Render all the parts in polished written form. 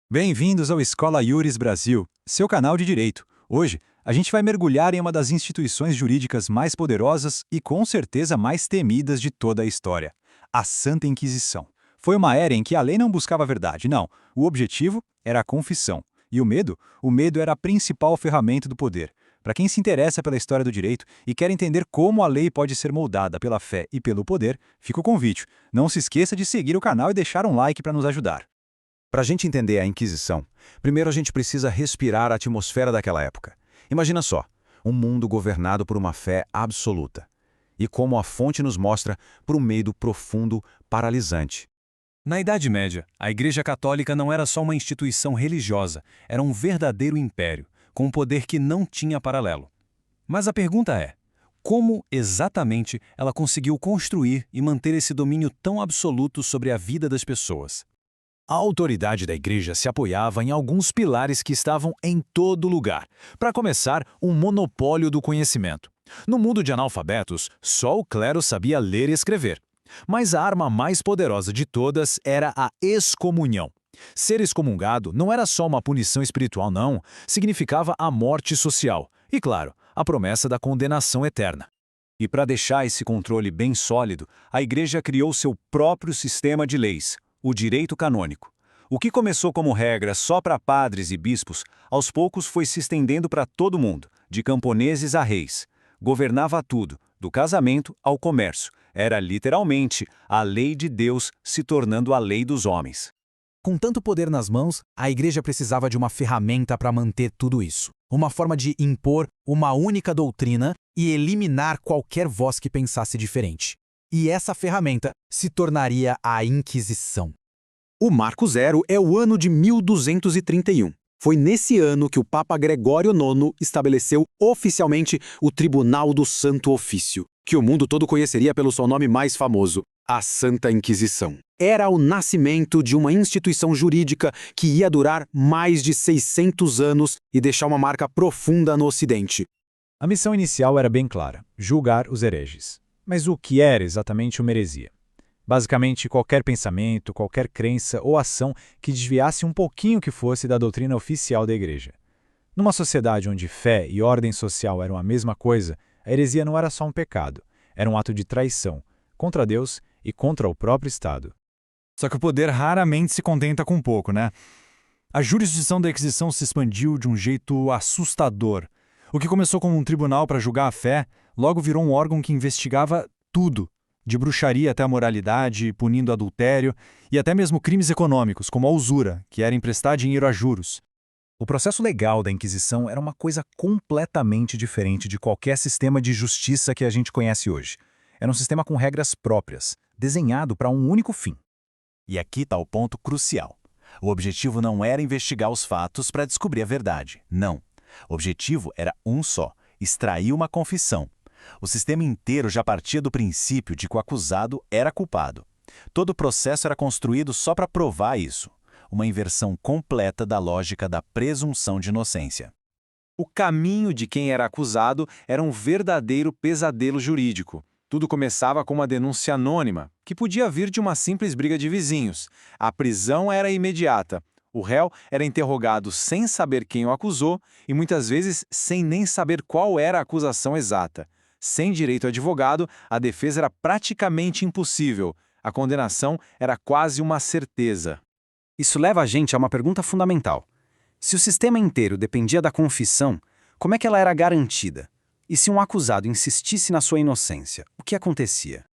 Bem-vindos ao Escola Iuris Brasil, seu canal de direito. Hoje, a gente vai mergulhar em uma das instituições jurídicas mais poderosas e com certeza mais temidas de toda a história, a Santa Inquisição. Foi uma era em que a lei não buscava a verdade, não. O objetivo era a confissão. E o medo? O medo era a principal ferramenta do poder. Para quem se interessa pela história do direito e quer entender como a lei pode ser moldada pela fé e pelo poder, fica o convite. Não se esqueça de seguir o canal e deixar um like para nos ajudar. Para a gente entender a Inquisição, primeiro a gente precisa respirar a atmosfera daquela época. Imagina só, um mundo governado por uma fé absoluta. E como a fonte nos mostra, por um medo profundo, paralisante. Na Idade Média, a Igreja Católica não era só uma instituição religiosa, era um verdadeiro império, com um poder que não tinha paralelo. Mas a pergunta é, como exatamente ela conseguiu construir e manter esse domínio tão absoluto sobre a vida das pessoas? A autoridade da Igreja se apoiava em alguns pilares que estavam em todo lugar. Para começar, um monopólio do conhecimento. No mundo de analfabetos, só o clero sabia ler e escrever. Mas a arma mais poderosa de todas era a excomunhão. Ser excomungado não era só uma punição espiritual, não. Significava a morte social. E, claro, a promessa da condenação eterna. E para deixar esse controle bem sólido, a Igreja criou seu próprio sistema de leis, o direito canônico. O que começou como regra só para padres e bispos, aos poucos foi se estendendo para todo mundo, de camponeses a reis. Governava tudo, do casamento ao comércio. Era literalmente a lei de Deus se tornando a lei dos homens. Com tanto poder nas mãos, a Igreja precisava de uma ferramenta para manter tudo isso. Uma forma de impor uma única doutrina e eliminar qualquer voz que pensasse diferente. E essa ferramenta se tornaria a Inquisição. O Marco Zero é o ano de 1231. Foi nesse ano que o Papa Gregório IX estabeleceu oficialmente o Tribunal do Santo Ofício, que o mundo todo conheceria pelo seu nome mais famoso, a Santa Inquisição. Era o nascimento de uma instituição jurídica que ia durar mais de 600 anos e deixar uma marca profunda no Ocidente. A missão inicial era bem clara: julgar os hereges. Mas o que era exatamente uma heresia? Basicamente, qualquer pensamento, qualquer crença ou ação que desviasse um pouquinho que fosse da doutrina oficial da Igreja. Numa sociedade onde fé e ordem social eram a mesma coisa, a heresia não era só um pecado, era um ato de traição, contra Deus e contra o próprio Estado. Só que o poder raramente se contenta com pouco, né? A jurisdição da Inquisição se expandiu de um jeito assustador. O que começou como um tribunal para julgar a fé, logo virou um órgão que investigava tudo, de bruxaria até a moralidade, punindo adultério e até mesmo crimes econômicos, como a usura, que era emprestar dinheiro a juros. O processo legal da Inquisição era uma coisa completamente diferente de qualquer sistema de justiça que a gente conhece hoje. Era um sistema com regras próprias, desenhado para um único fim. E aqui está o ponto crucial. O objetivo não era investigar os fatos para descobrir a verdade, não. O objetivo era um só: extrair uma confissão. O sistema inteiro já partia do princípio de que o acusado era culpado. Todo o processo era construído só para provar isso. Uma inversão completa da lógica da presunção de inocência. O caminho de quem era acusado era um verdadeiro pesadelo jurídico. Tudo começava com uma denúncia anônima, que podia vir de uma simples briga de vizinhos. A prisão era imediata. O réu era interrogado sem saber quem o acusou e muitas vezes sem nem saber qual era a acusação exata. Sem direito a advogado, a defesa era praticamente impossível. A condenação era quase uma certeza. Isso leva a gente a uma pergunta fundamental. Se o sistema inteiro dependia da confissão, como é que ela era garantida? E se um acusado insistisse na sua inocência, o que acontecia?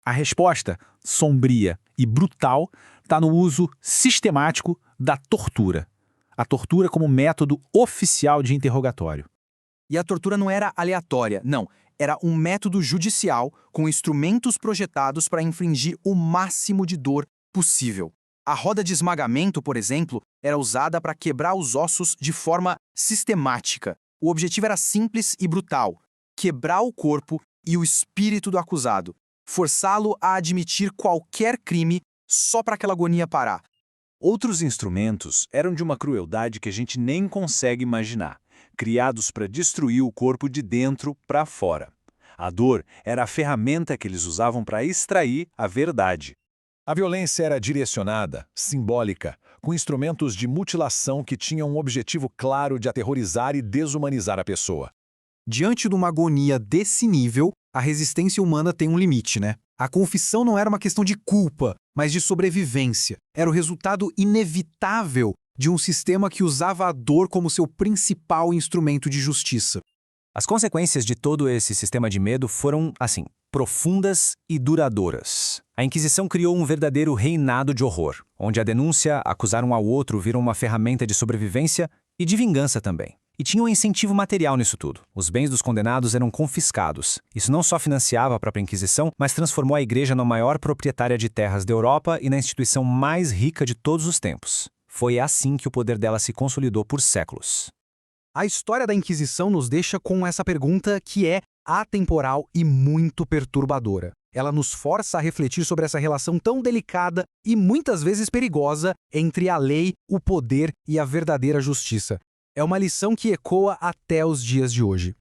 A resposta, sombria e brutal, está no uso sistemático da tortura. A tortura como método oficial de interrogatório. E a tortura não era aleatória, não. Era um método judicial com instrumentos projetados para infligir o máximo de dor possível. A roda de esmagamento, por exemplo, era usada para quebrar os ossos de forma sistemática. O objetivo era simples e brutal: quebrar o corpo e o espírito do acusado, forçá-lo a admitir qualquer crime só para aquela agonia parar. Outros instrumentos eram de uma crueldade que a gente nem consegue imaginar, criados para destruir o corpo de dentro para fora. A dor era a ferramenta que eles usavam para extrair a verdade. A violência era direcionada, simbólica, com instrumentos de mutilação que tinham um objetivo claro de aterrorizar e desumanizar a pessoa. Diante de uma agonia desse nível, a resistência humana tem um limite, né? A confissão não era uma questão de culpa, mas de sobrevivência. Era o resultado inevitável de um sistema que usava a dor como seu principal instrumento de justiça. As consequências de todo esse sistema de medo foram, assim, profundas e duradouras. A Inquisição criou um verdadeiro reinado de horror, onde a denúncia, acusar um ao outro, viram uma ferramenta de sobrevivência e de vingança também. E tinha um incentivo material nisso tudo. Os bens dos condenados eram confiscados. Isso não só financiava a própria Inquisição, mas transformou a Igreja na maior proprietária de terras da Europa e na instituição mais rica de todos os tempos. Foi assim que o poder dela se consolidou por séculos. A história da Inquisição nos deixa com essa pergunta que é atemporal e muito perturbadora. Ela nos força a refletir sobre essa relação tão delicada e muitas vezes perigosa entre a lei, o poder e a verdadeira justiça. É uma lição que ecoa até os dias de hoje.